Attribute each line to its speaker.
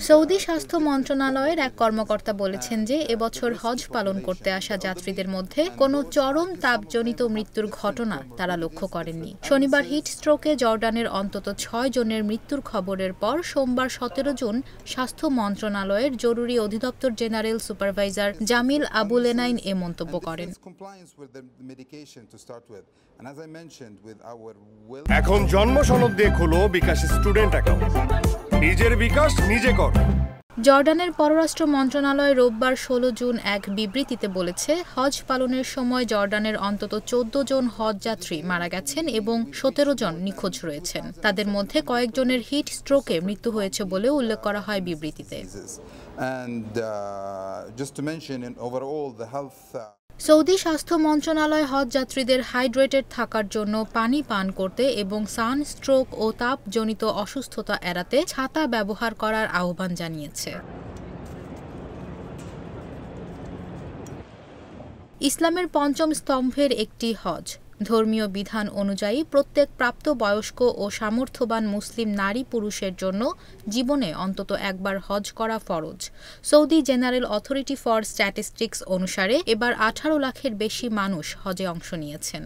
Speaker 1: Saudi স্বাস্থ্য মন্ত্রণালয়ের এক কর্মকর্তা বলেছেন যে এবছর হজ পালন করতে আসা যাত্রীদের মধ্যে কোনো চরম তাপজনিত মৃত্যুর ঘটনা তারা লক্ষ্য করেননি। শনিবার হিট স্ট্রোকে জর্ডানের অন্তত ৬ জনের মৃত্যুর খবরের পর সোমবার ১৭ জুন স্বাস্থ্য মন্ত্রণালয়ের জরুরি অধিদপ্তর জেনারেল সুপারভাইজার জামিল আবুলেনাইন এ মন্তব্য করেন।
Speaker 2: এখন জন্ম সনদ দিয়ে খোলো বিকাশ স্টুডেন্ট অ্যাকাউন্ট। নিজের বিকাশ নিজে কর।
Speaker 1: জর্ডানের পররাষ্ট্র মন্ত্রণালয় রোববার ১৬ জুন এক বিবৃতিতে বলেছে, হজ পালনের সময় জর্ডানের অন্তত ১৪ জন হজযাত্রী মারা গেছেন এবং ১৭ জন নিখোঁজ রয়েছেন। তাদের মধ্যে কয়েকজনের হিট স্ট্রোকে মৃত্যু হয়েছে বলেও উল্লেখ করা হয় বিবৃতিতে। সৌদি স্বাস্থ্য মন্ত্রণালয় হজযাত্রীদের হাইড্রেটেড থাকার জন্য পানি পান করতে এবং সানস্ট্রোক ও তাপজনিত অসুস্থতা এড়াতে ছাতা ব্যবহার করার আহ্বান জানিয়েছে। ইসলামের পঞ্চম স্তম্ভের একটি হজ। ধর্মীয় বিধান অনুযায়ী প্রত্যেক প্রাপ্তবয়স্ক ও সামর্থ্যবান মুসলিম নারী পুরুষের জন্য জীবনে অন্তত একবার হজ করা ফরজ। Saudi general authority for statistics অনুসারে এবার ১৮ লাখের বেশি মানুষ হজে অংশ নিয়েছেন।